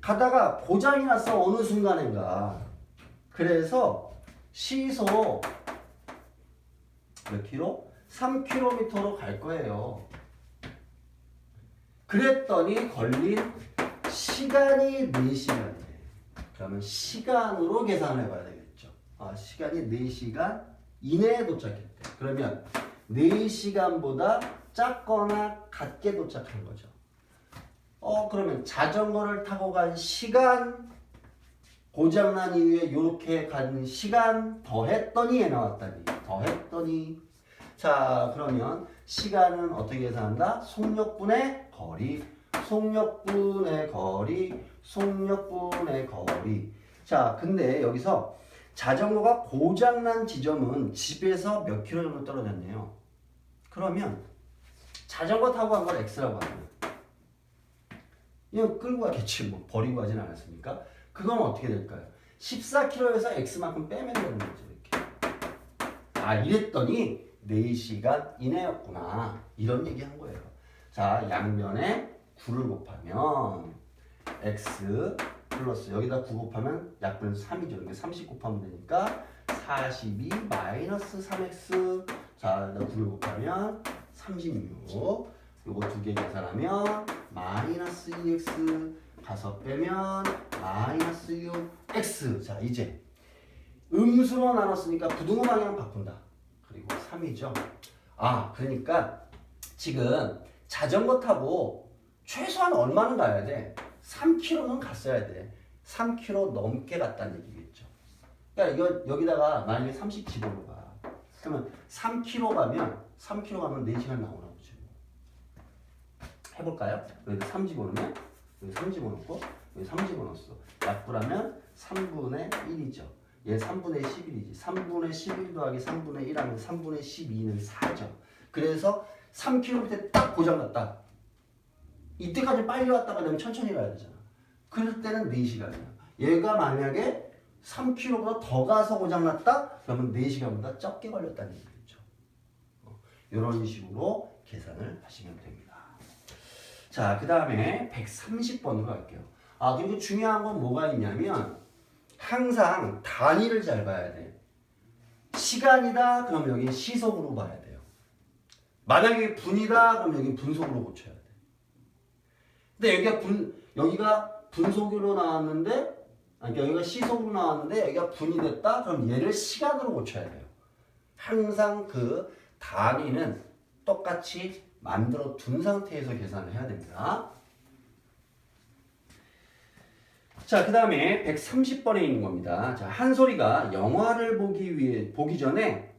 가다가 고장이 났어, 어느 순간인가. 그래서 시속 몇 킬로? 3km로 갈 거예요. 그랬더니 걸린 시간이 4시간이래. 그러면 시간으로 계산을 해봐야 되겠죠. 시간이 4시간 이내에 도착했대. 그러면 4시간보다 작거나 같게 도착한 거죠. 그러면 자전거를 타고 간 시간, 고장난 이후에 이렇게 간 시간 더했더니 얘 나왔다니. 더했더니. 자, 그러면 시간은 어떻게 계산한다? 속력분의 거리, 속력분의 거리, 속력분의 거리. 자, 근데 여기서 자전거가 고장난 지점은 집에서 몇 킬로 정도 떨어졌네요. 그러면 자전거 타고 간 걸 X라고 하면 이거 끌고 가겠지, 뭐 버리고 가진 않았습니까? 그건 어떻게 될까요? 14km에서 X만큼 빼면 되는 거죠. 이렇게. 이랬더니 4시간 이내였구나. 이런 얘기 한 거예요. 자, 양변에 9를 곱하면 X 플러스 여기다 9 곱하면 약분 3이죠. 그러니까 30 곱하면 되니까 42 마이너스 3X. 자, 여기다 9를 곱하면 36. 요거 두 개 계산하면 마이너스 2X. 가서 빼면 마이너스 6X. 자, 이제 음수로 나눴으니까 부등호 방향 바꾼다. 그리고 3이죠. 그러니까 지금 자전거 타고 최소한 얼마는 가야 돼? 3km는 갔어야 돼. 3km 넘게 갔다는 얘기겠죠. 그러니까 이거 여기다가 만약에 30 집어넣어 봐. 그러면 3km 가면 4시간 나오나 보지. 해볼까요? 여기다 3 집어넣으면 여기 3 집어넣고 여기 3 집어넣었어. 약분하면 3분의 1이죠. 얘 3분의 11이지. 3분의 11 더하기 3분의 1 하면 3분의 12는 4죠. 그래서 3km 딱 고장났다. 이때까지 빨리 왔다가 되면 천천히 가야 되잖아. 그럴 때는 4시간이야. 얘가 만약에 3km보다 더 가서 고장났다? 그러면 4시간보다 적게 걸렸다는 얘기겠죠. 이런 식으로 계산을 하시면 됩니다. 자, 그 다음에 130번으로 갈게요. 그리고 중요한 건 뭐가 있냐면 항상 단위를 잘 봐야 돼. 시간이다 그럼 여기 시속으로 봐야 돼요. 만약에 분이다 그럼 여기 분속으로 고쳐야 돼. 근데 여기가 분속으로 나왔는데 여기가 시속으로 나왔는데 여기가 분이 됐다 그럼 얘를 시간으로 고쳐야 돼요. 항상 그 단위는 똑같이 만들어 둔 상태에서 계산을 해야 됩니다. 자, 그 다음에 130번에 있는 겁니다. 자, 한솔이가 영화를 보기 전에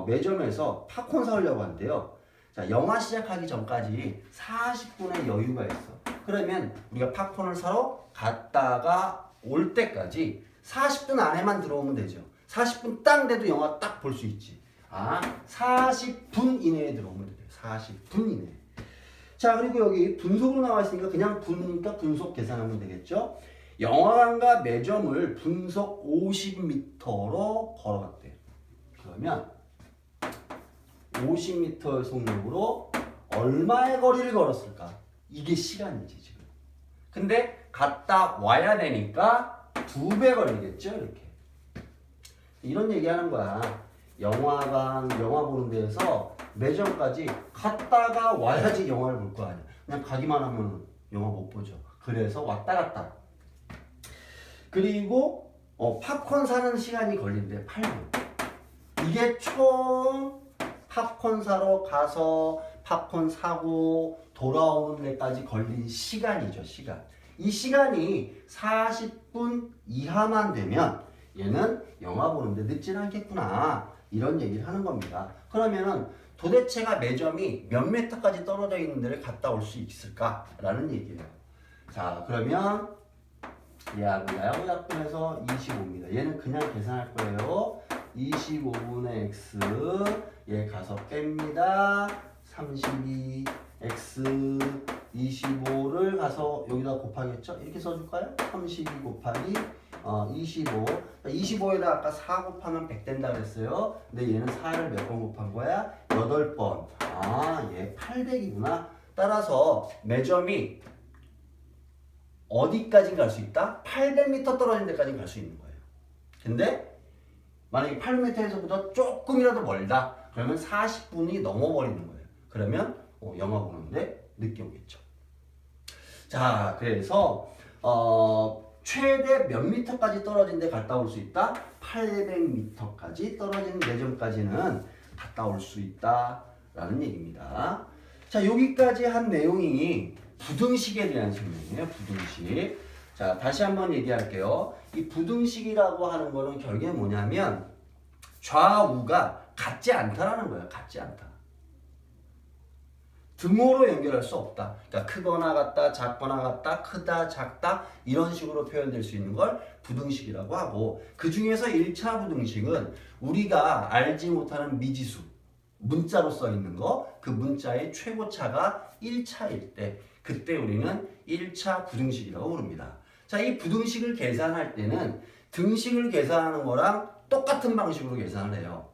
매점에서 팝콘 사오려고 한대요. 자, 영화 시작하기 전까지 40분의 여유가 있어. 그러면 우리가 팝콘을 사러 갔다가 올 때까지 40분 안에만 들어오면 되죠. 40분 딱 돼도 영화 딱 볼 수 있지. 40분 이내에 들어오면 돼요. 40분 이내. 자, 그리고 여기 분속으로 나와 있으니까 그냥 분이니까 분속 계산하면 되겠죠. 영화관과 매점을 분속 50m로 걸어갔대요. 그러면 50m의 속력으로 얼마의 거리를 걸었을까? 이게 시간이지 지금. 근데 갔다 와야 되니까 2배 걸리겠죠, 이렇게. 이런 얘기하는 거야. 영화관, 영화 보는 데에서 매점까지 갔다가 와야지 영화를 볼 거 아니야. 그냥 가기만 하면 영화 못 보죠. 그래서 왔다 갔다. 그리고 팝콘 사는 시간이 걸린대. 8분. 이게 총 팝콘 사러 가서 팝콘 사고 돌아오는 데까지 걸린 시간이죠. 시간. 이 시간이 40분 이하만 되면 얘는 영화 보는데 늦진 않겠구나. 이런 얘기를 하는 겁니다. 그러면은 도대체가 매점이 몇 미터까지 떨어져 있는 데를 갔다 올 수 있을까라는 얘기예요. 자, 그러면 얘하고 약분해서 25입니다. 얘는 그냥 계산할 거예요. 25분의 x 얘 가서 뺍니다. 32 x 25를 가서 여기다 곱하겠죠? 이렇게 써줄까요? 32 곱하기 25. 25에다 아까 4 곱하면 100 된다 그랬어요. 근데 얘는 4를 몇 번 곱한 거야? 8번. 아, 얘 800이구나. 따라서 매점이 어디까지 갈 수 있다? 800m 떨어진 데까지 갈 수 있는 거예요. 근데 만약에 800m에서부터 조금이라도 멀다. 그러면 40분이 넘어버리는 거예요. 그러면 영화 보는데 늦게 오겠죠. 자, 그래서 최대 몇 미터까지 떨어진 데 갔다 올 수 있다? 800m까지 떨어진 매점까지는 갔다 올 수 있다라는 얘기입니다. 자, 여기까지 한 내용이 부등식에 대한 설명이에요. 부등식. 자, 다시 한번 얘기할게요. 이 부등식이라고 하는 거는 결국에 뭐냐면 좌우가 같지 않다라는 거예요. 같지 않다. 등호로 연결할 수 없다. 그러니까 크거나 같다, 작거나 같다, 크다, 작다 이런 식으로 표현될 수 있는 걸 부등식이라고 하고 그 중에서 1차 부등식은 우리가 알지 못하는 미지수 문자로 써 있는 거 그 문자의 최고차가 1차일 때 그때 우리는 1차 부등식이라고 부릅니다. 자, 이 부등식을 계산할 때는 등식을 계산하는 거랑 똑같은 방식으로 계산을 해요.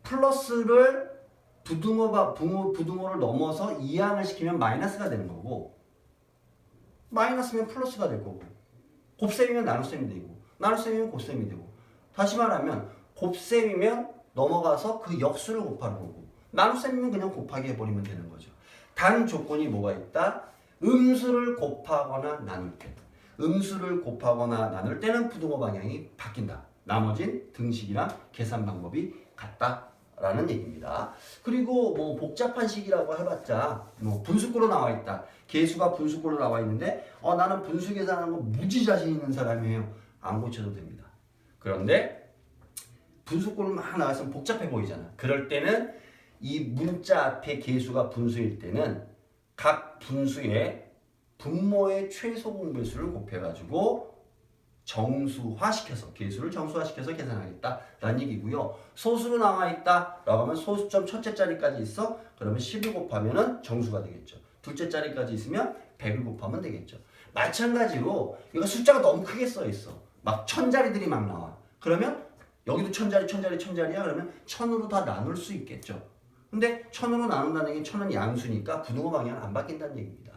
플러스를 부등호를 넘어서 이항을 시키면 마이너스가 되는 거고 마이너스면 플러스가 될 거고 곱셈이면 나눗셈이 되고 나눗셈이면 곱셈이 되고 다시 말하면 곱셈이면 넘어가서 그 역수를 곱하는 거고 나눗셈이면 그냥 곱하기 해버리면 되는 거죠. 단 조건이 뭐가 있다? 음수를 곱하거나 나눌 때 음수를 곱하거나 나눌 때는 부등호 방향이 바뀐다. 나머진 등식이랑 계산 방법이 같다. 라는 얘기입니다. 그리고 뭐 복잡한 식이라고 해봤자 뭐 분수꼴로 나와 있다. 계수가 분수꼴로 나와 있는데 나는 분수 계산하는 거 무지 자신 있는 사람이에요. 안 고쳐도 됩니다. 그런데 분수꼴로 막 나왔으면 복잡해 보이잖아. 그럴 때는 이 문자 앞에 계수가 분수일 때는 각 분수의 분모의 최소 공배수를 곱해가지고 정수화시켜서 계수를 정수화시켜서 계산하겠다라는 얘기고요. 소수로 나와 있다라고 하면 소수점 첫째 자리까지 있어. 그러면 10을 곱하면은 정수가 되겠죠. 둘째 자리까지 있으면 100을 곱하면 되겠죠. 마찬가지로 이거 숫자가 너무 크게 써 있어. 막 1000자리들이 막 나와. 그러면 여기도 1000자리야. 그러면 1000으로 다 나눌 수 있겠죠. 근데 1000으로 나눈다는 게 1000은 양수니까 부등호 방향은 안 바뀐다는 얘기입니다.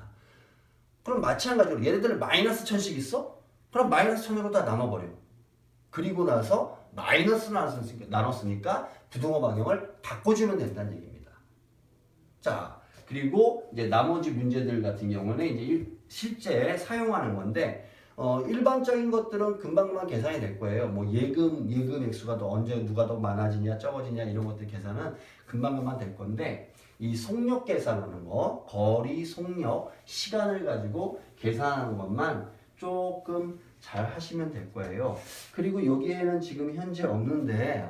그럼 마찬가지로 얘네들 마이너스 1000씩 있어? 그럼 마이너스 1000으로 다 나눠버려. 그리고 나서 마이너스 나눴으니까 부등호 방향을 바꿔주면 된다는 얘기입니다. 자, 그리고 이제 나머지 문제들 같은 경우는 이제 실제 사용하는 건데 일반적인 것들은 금방금방 계산이 될 거예요. 뭐 예금 액수가 더 언제 누가 더 많아지냐 적어지냐 이런 것들 계산은 금방금방 될 건데 이 속력 계산하는 거, 거리, 속력, 시간을 가지고 계산하는 것만 조금 잘 하시면 될 거예요. 그리고 여기에는 지금 현재 없는데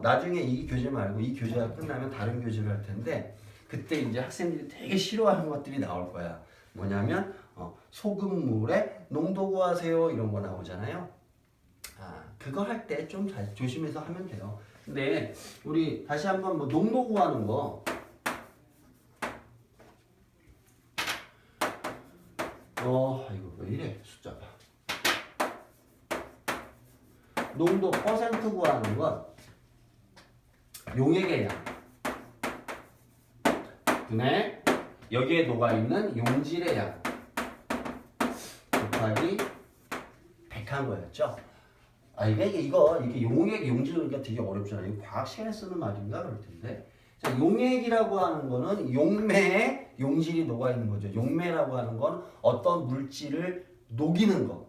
나중에 이 교재 말고 이 교재가 끝나면 다른 교재를 할 텐데 그때 이제 학생들이 되게 싫어하는 것들이 나올 거야. 뭐냐면 소금물에 농도 구하세요 이런 거 나오잖아요. 그거 할 때 좀 조심해서 하면 돼요. 근데 우리 다시 한번 뭐 농도 구하는 거 이거 왜 이래 숫자가 농도 퍼센트 구하는 건 용액의 양 분의 여기에 녹아있는 용질의 양 곱하기 100 한 거였죠. 이게 용액, 용질 그러니까 되게 어렵잖아요. 이거 과학 시간에 쓰는 말인가 그럴 텐데. 자, 용액이라고 하는 거는 용매에 용질이 녹아 있는 거죠. 용매라고 하는 건 어떤 물질을 녹이는 거.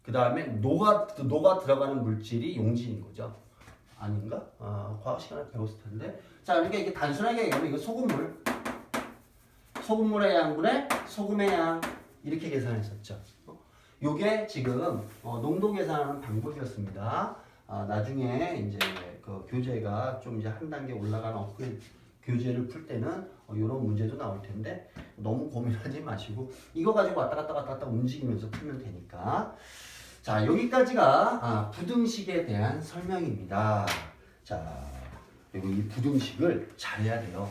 그 다음에 녹아 들어가는 물질이 용질인 거죠. 아닌가? 과학 시간에 배웠을 텐데. 자, 그러니까 이게 단순하게 얘기하면 이거 소금물. 소금물의 양분에 소금의 양. 이렇게 계산했었죠. 요게 지금 농도 계산하는 방법이었습니다. 나중에 이제 그 교재가 좀 이제 한 단계 올라가는 업그레이드 교재를 풀 때는 이런 문제도 나올 텐데 너무 고민하지 마시고 이거 가지고 왔다 갔다 움직이면서 풀면 되니까. 자, 여기까지가 부등식에 대한 설명입니다. 자, 그리고 이 부등식을 잘해야 돼요.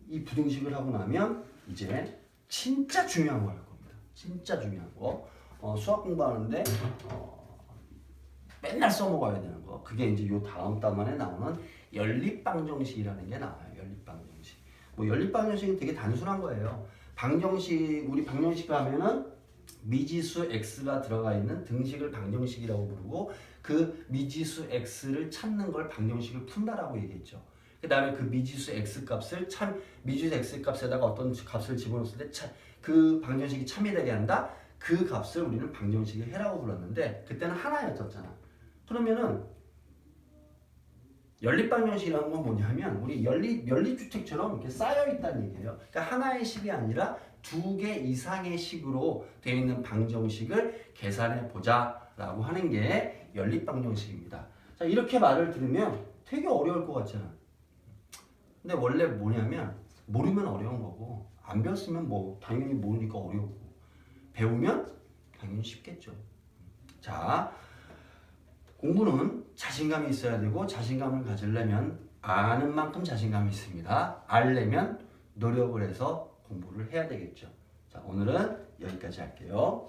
이 부등식을 하고 나면 이제 진짜 중요한 거 할 겁니다. 진짜 중요한 거. 수학 공부하는데 맨날 써먹어야 되는 거. 그게 이제 요 다음 단원에 나오는 연립방정식이라는 게 나와요. 연립방정식. 뭐 연립방정식은 되게 단순한 거예요. 우리 방정식 하면은 미지수 x가 들어가 있는 등식을 방정식이라고 부르고 그 미지수 x를 찾는 걸 방정식을 푼다라고 얘기했죠. 그 다음에 그 미지수 x 값을 미지수 x 값에다가 어떤 값을 집어넣었을 때 그 방정식이 참여되게 한다. 그 값을 우리는 방정식의 해라고 불렀는데 그때는 하나였었잖아. 그러면은 연립방정식이라는 건 뭐냐면 우리 연립주택처럼 이렇게 쌓여 있다는 얘기예요. 그러니까 하나의 식이 아니라 2개 이상의 식으로 되어 있는 방정식을 계산해 보자라고 하는 게 연립방정식입니다. 자, 이렇게 말을 들으면 되게 어려울 것 같잖아. 근데 원래 뭐냐면 모르면 어려운 거고 안 배웠으면 뭐 당연히 모르니까 어렵고 배우면 당연히 쉽겠죠. 자, 공부는 자신감이 있어야 되고 자신감을 가지려면 아는 만큼 자신감이 있습니다. 알려면 노력을 해서 공부를 해야 되겠죠. 자, 오늘은 여기까지 할게요.